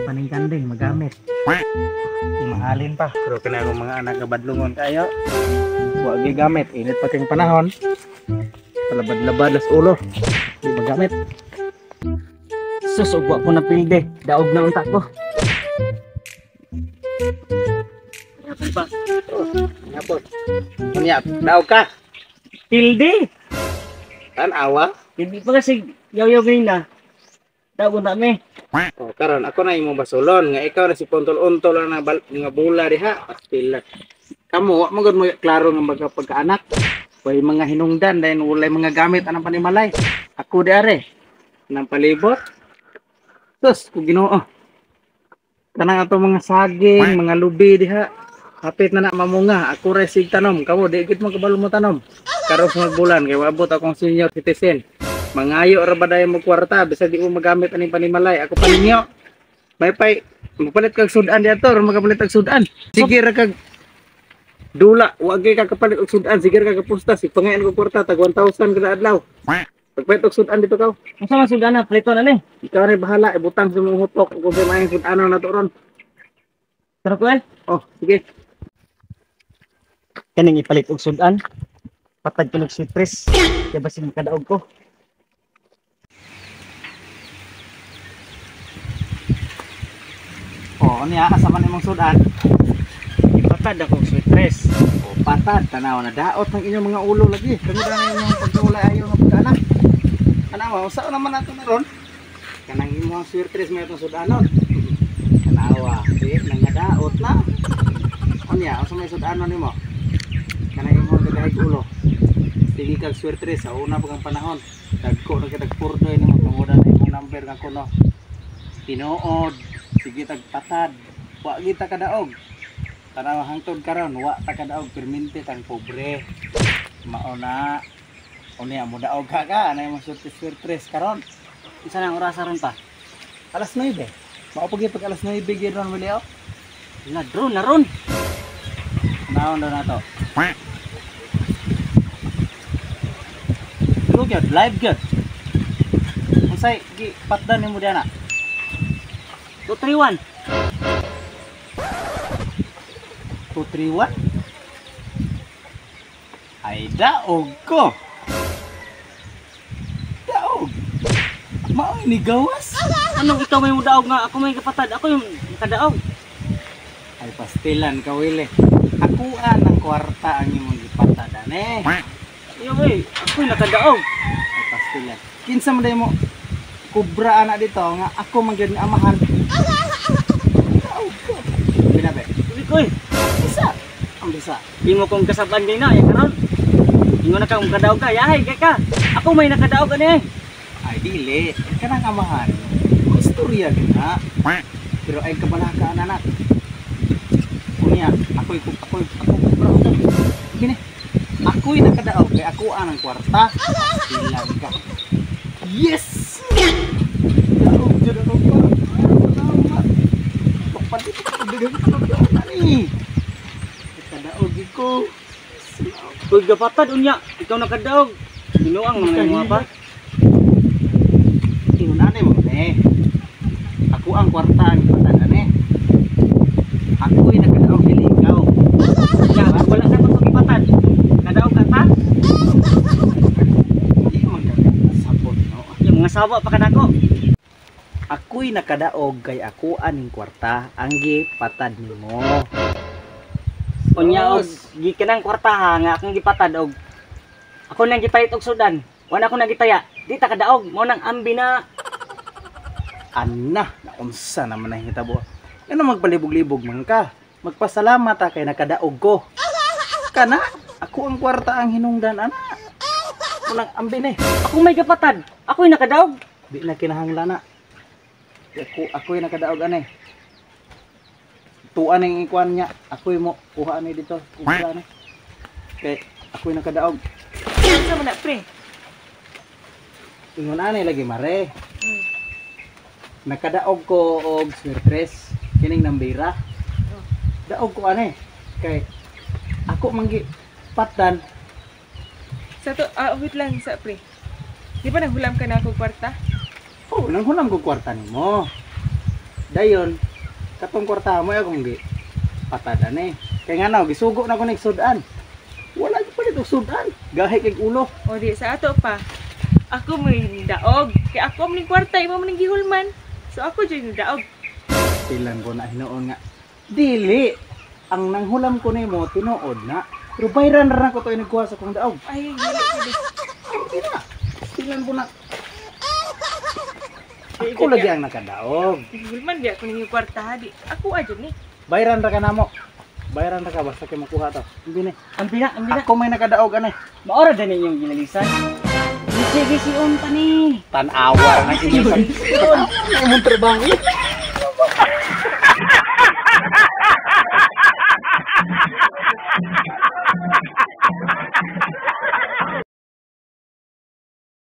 Paning kanding magamit. Mahalin pa. Pero kaya akong mga anak kabadlungon kayo. Huwag gamit. Init pa ting panahon. Palabad-labad las ulo. Di magamit. Sus, ugwa ko na pilde. Daog na unta ko. Ba? Ngapot. Unya, daog ka. Pilde. Awa? Hindi pa kasi yaw-yaw ngayon na. Daog na mi. Oh, karon ako na imong basulon nga ikaw na si Pontol-untol na nga bula diha. Pastila. Kamu wa mo gud mo klaro nga pagkaanak. Way mga hinungdan dahil walay mga gamit anang panimalay. Ako di are nang palibot. Sus, ko Ginoo. Kanang ato mga saging, mga lubi diha. Hapit na mamunga. Ako ra sig tanom. Kamo di gid mo kabalo mo tanom. Karon sa bulan kay abot akong senior citizen. Mangayo ra ba dayon mo kwarta bisag di mo magamit aning panimalay. Ako paninyo. May pay mapalit kag sudan diato, magapalit kag sudan. Sige ra kag dula, wag ka kapalit og sudan, sige ra kag pusta si pangayon ko kwarta tag 1,000 kada adlaw. Pagpalit og sudan dito kaw. Unsa man sudan na plito na ni? Ikaw rin bahala ibutang sa mong hutok kung sa may sudan na to ron. Tara ko oh, sige. Kaning ipalit og sudan. Patad ko ng citrus. Kaya basi makadaog ko. Oh, niya kasama nimong sudan. Ipatad akong citrus. Oh, patad tanaw na daot ng inyong mga ulo lagi. Tungod na inyong pagkaulay ayo nga pagkaanak. Tanawa, saan naman nato na ron? Kanang imong citrus may itong sudanon. Tanawa, nang daot na. O niya, asa may sudanon nimo? Kanang imong dagahig ulo. Sige kag citrus sa una pag ang panahon. Dagko na kitag purdoy nimo tungod na imong number nga kuno. Tinuod. Sige tagpatad, wa kita kadaog. Tanaw hangtod karon, wa ta kadaog permente tang pobre. Mao na. Unya mo daog ka anay mo surtis karon. Isa nang oras ron pa. Alas 9. Mao pag alas 9 gid ron Wilio. Na ron. Naon na to. Look at live good. Unsay gi patdan nimo diana? 231 231 ay daog ko daog mao ni gawas anong ikaw may daog nga ako may kapatad ako yung kadaog ay pastilan ka Willie ako ang kwarta ang imong gipatad ane iyo boy ako yung nakadaog ay pastilan kinsa man mo kubra anak dito nga ako man gyud amahan. Binabe. Koy. Bisa. Ang bisa. Imo kong kasaban din na ya karon. Ingo na ka kadaog ka. Yahay kay ka. Ako may nakadaog ani. Ay dili. Kanang amahan. Istorya gina. Pero ay kabalaka anak. Kunya, ako kubra ko. Gini. Ako'y nakadaog kay ako ang kwarta. Ilang ka. Yes! Daog dyan ako pa. Salamat. Pagpati ko dagang kadaog na ni. Kadaog ko. Pag kapatad unya, ikaw nakadaog. Binuang mga mga pa. Inunanay mo ne. Ako ang kwarta ang kapatad ne. Ako'y nakadaog dili ikaw. Ya, wala na ko kapatad. Kadaog ka ta? Mga sawa pa kanako. Ako'y nakadaog kay ako aning kwarta ang gipatad nimo. Unya og gikanang kwarta ha nga akong gipatad og ako nang gipalit og sudan. Wala ako nang gitaya. Di ta kadaog mo nang ambi na. Anna, naunsa naman ang hitabo. Ano magpalibog-libog man ka? Magpasalamat ta kay nakadaog ko. Kana, ako ang kwarta ang hinungdan ana. Unang ambi ni. Ako may kapatad. Ako'y nakadaog. Di na kinahanglan na. Ako'y nakadaog anay. Tuan ang ikuan niya. Ako'y mo kuha ni dito. Kuha ni. Kay ako'y nakadaog. Ano mo na pre? Ingon anay lagi mare. Nakadaog ko og swertres. Kining nambira. Daog ko anay. Kay ako manggi patan. Sa to, wait lang sa pre. Di ba naghulam ka na ako kwarta? Oh, nang hulam ko kwarta nimo. Dayon, katong kwarta mo akong gi patadan eh. Kay nga naw gisugo na ko ning sudan. Wala gyud pa dito sudan. Gahi kay ulo. O di sa ato pa. Ako mo yung daog. Kaya ako mo kwarta, imo mo ning gihulman. So ako dyan yung daog. Tilan ko na hinoon nga. Dili. Ang nanghulam ko nimo tinuod na. Pero bayran ra ko to inigkuha sa kong daog. Ay, dili ko di. Hindi na. Tilan ko na. Ako lagi ang nakadaog. Gihulman di ako ning kwarta di. Ako adyo ni. Bayran ra ka namo. Bayran ra ka basta kay makuha to. Hindi ni. Ang bina. Ako may nakadaog anay. Maora din yung ginalisan. Sige si on pa ni. Tanawa na inyong trabaho.